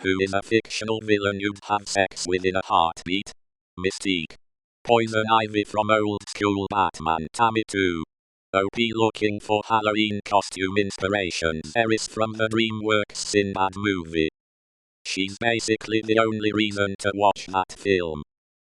Who is a fictional villain you'd have sex with in a heartbeat? Mystique. Poison Ivy from old school Batman. Tammy 2. OP looking for Halloween costume inspirations. Eris from the DreamWorks Sinbad movie. She's basically the only reason to watch that film.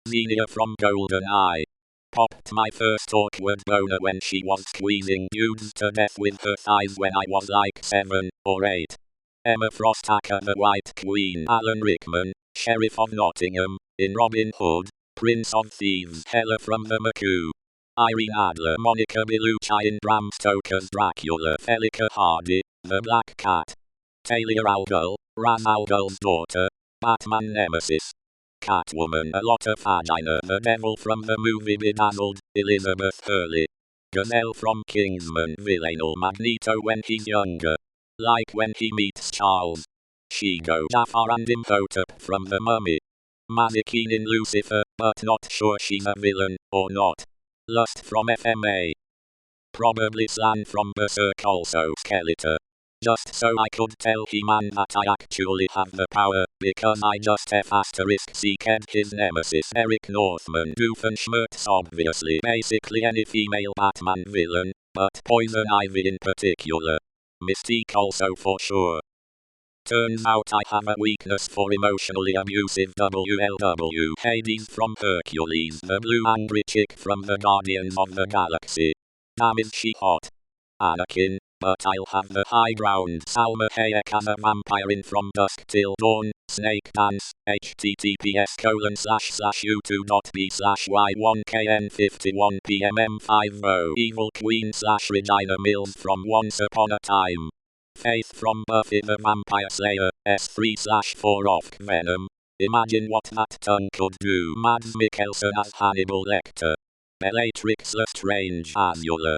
Xenia from GoldenEye. Popped my first awkward boner when she was squeezing dudes to death with her thighs when I was like 7 or 8. Emma Frostacker the White Queen. Alan Rickman, Sheriff of Nottingham, in Robin Hood, Prince of Thieves. Hella from the McCoo. Irene Adler, Monica Bellucci in Bram Stoker's Dracula. Felica Hardy, the Black Cat. Talia al Ghul, Ra's al Ghul's daughter, Batman Nemesis. Catwoman, a lot of vagina. The Devil from the movie Bedazzled, Elizabeth Hurley. Gazelle from Kingsman. Villainal Magneto when he's younger. Like when he meets Charles. Shigo, Jafar and Imhotep from The Mummy. Mazikeen in Lucifer, but not sure she's a villain, or not. Lust from FMA. Probably Slan from Berserk, also Skeletor. Just so I could tell He-Man that I actually have the power, because I just F***ed his nemesis. Eric Northman. Doofenshmirtz obviously. Basically any female Batman villain, but Poison Ivy in particular. Mystique also for sure. Turns out I have a weakness for emotionally abusive WLW. Hades from Hercules. The blue angry chick from the Guardians of the Galaxy. Damn is she hot. Anakin, but I'll have the high ground. Salma Hayek as a vampire in From Dusk Till Dawn. Snake Dance. https://youtube.b/y1kn51pmm50. Evil Queen /Regina Mills from Once Upon a Time. Faith from Buffy the Vampire Slayer. S3/4 off Venom. Imagine what that tongue could do. Mads Mikkelsen as Hannibal Lecter. Bellatrix Lestrange as Yola.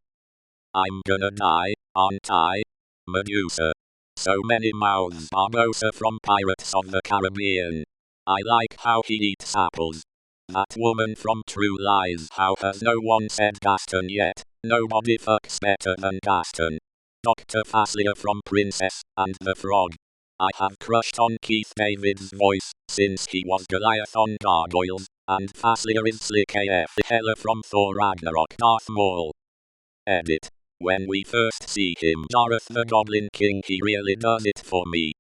I'm gonna die, aren't I? Medusa. So many mouths. Barbossa from Pirates of the Caribbean. I like how he eats apples. That woman from True Lies. How has no one said Gaston yet? Nobody fucks better than Gaston. Dr. Faslia from Princess and the Frog. I have crushed on Keith David's voice since he was Goliath on Gargoyles, and Faslia is slick AF. Hela from Thor Ragnarok. Darth Maul. Edit. When we first see him, Gareth the Goblin King, he really does it for me.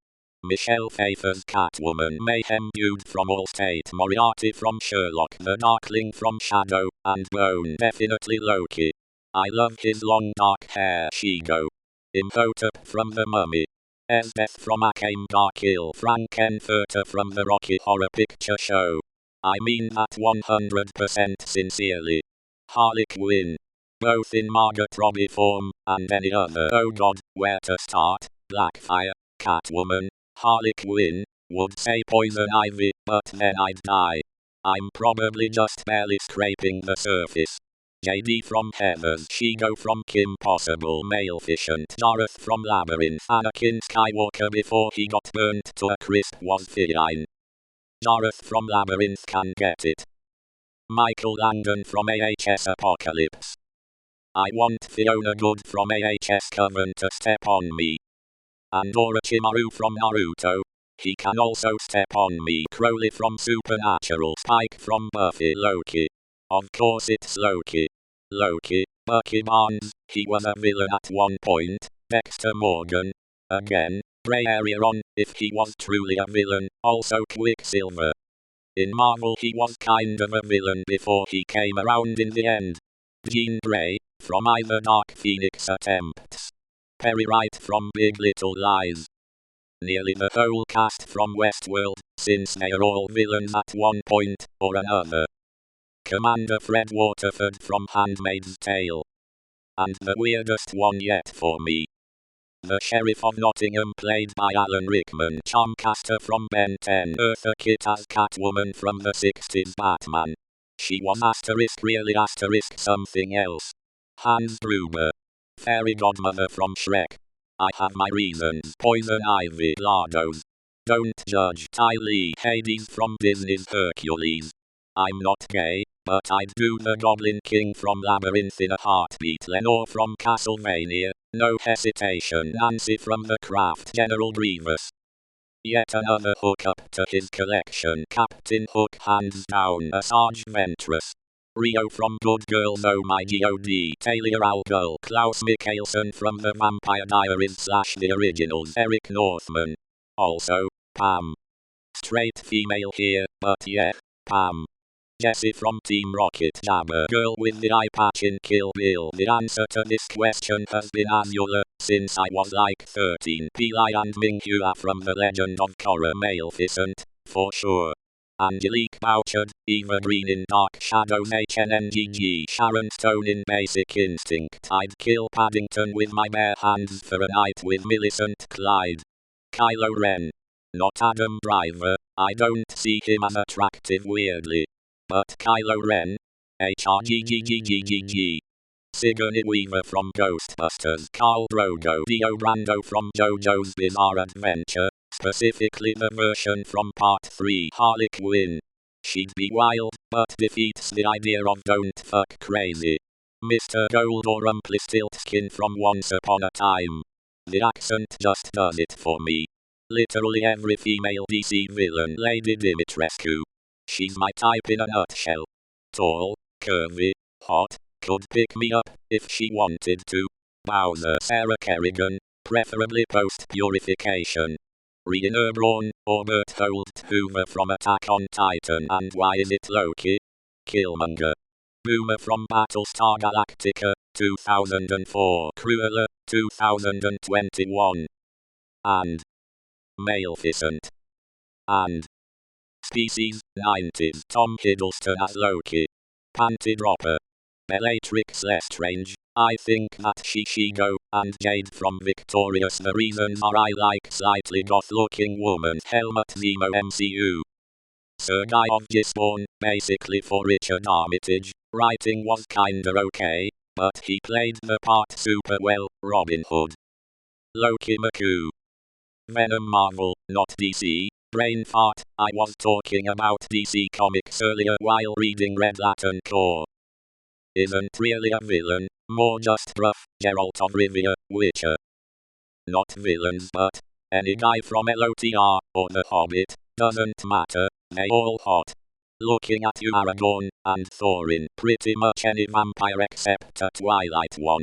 Michelle Pfeiffer's Catwoman. Mayhem Dude from Allstate. Moriarty from Sherlock. The Darkling from Shadow and Bone. Definitely Loki. I love his long dark hair. Shigo. Imhotep from The Mummy. Esbeth from Akame ga Kill. Frankenfurter from the Rocky Horror Picture Show. I mean that 100% sincerely. Harley Quinn. Both in Margot Robbie form, and any other. Oh god, where to start? Blackfire, Catwoman, Harley Quinn, would say Poison Ivy, but then I'd die. I'm probably just barely scraping the surface. JD from Heathers. Shigo from Kim Possible. Maleficent. Gareth from Labyrinth. Anakin Skywalker before he got burnt to a crisp was fine. Gareth from Labyrinth can get it. Michael Landon from AHS Apocalypse. I want Fiona Good from AHS Coven to step on me. And Orochimaru from Naruto. He can also step on me. Crowley from Supernatural. Spike from Buffy. Loki. Of course it's Loki. Loki. Bucky Barnes, he was a villain at one point. Dexter Morgan. Again, grey area on if he was truly a villain. Also Quicksilver. In Marvel he was kind of a villain before he came around in the end. Jean Grey, from either Dark Phoenix attempts. Perry Wright from Big Little Lies. Nearly the whole cast from Westworld, since they are all villains at one point or another. Commander Fred Waterford from Handmaid's Tale. And the weirdest one yet for me. The Sheriff of Nottingham played by Alan Rickman. Charmcaster from Ben 10. Eartha Kitt as Catwoman from the 60s Batman. She was really something else. Hans Gruber. Fairy Godmother from Shrek. I have my reasons. Poison Ivy. GLaDOS. Don't judge. Ty Lee. Hades from Disney's Hercules. I'm not gay, but I'd do the Goblin King from Labyrinth in a heartbeat. Lenore from Castlevania. No hesitation. Nancy from The Craft. General Grievous. Yet another hookup to his collection. Captain Hook hands down a Sarge Ventress. Rio from Good Girls Oh My God. Talia al Ghul. Klaus Mikkelsen from The Vampire Diaries / The Originals. Eric Northman. Also, Pam. Straight female here, but yeah, Pam. Jessie from Team Rocket. Jabber girl with the eye patch in Kill Bill. The answer to this question has been Azula, since I was like 13. Peli and Minghua from The Legend of Korra. Maleficent, for sure. Angelique Bouchard, Eva Green in Dark Shadows. HNNGG. Sharon Stone in Basic Instinct. I'd kill Paddington with my bare hands for a night with Millicent Clyde. Kylo Ren. Not Adam Driver, I don't see him as attractive weirdly. But Kylo Ren? HRGGGGGG. Sigourney Weaver from Ghostbusters. Khal Drogo. Dio Brando from JoJo's Bizarre Adventure, specifically the version from Part 3. Harley Quinn. She'd be wild, but defeats the idea of don't fuck crazy. Mr. Gold or Rumpelstiltskin from Once Upon a Time. The accent just does it for me. Literally every female DC villain. Lady Dimitrescu. She's my type in a nutshell. Tall, curvy, hot, could pick me up if she wanted to. Bowser. Sarah Kerrigan, preferably post-purification. Rina Braun, or Berthold Hoover from Attack on Titan. And why is it Loki? Killmonger. Boomer from Battlestar Galactica, 2004. Cruella, 2021. And Maleficent. And Species, 90s. Tom Hiddleston as Loki. Panty Dropper. Bellatrix Lestrange. I think that Shishigo and Jade from Victorious. The reasons are I like slightly goth-looking woman. Helmut Zemo MCU. Sergei of Gisborne, basically for Richard Armitage. Writing was kinda okay, but he played the part super well. Robin Hood. Loki McCoo. Venom Marvel, not DC. Brain fart, I was talking about DC Comics earlier while reading Red Lantern Corps. Isn't really a villain, more just gruff, Geralt of Rivia, Witcher. Not villains but any guy from LOTR, or The Hobbit, doesn't matter, they all hot. Looking at you Aragorn, and Thorin, pretty much any vampire except a Twilight one.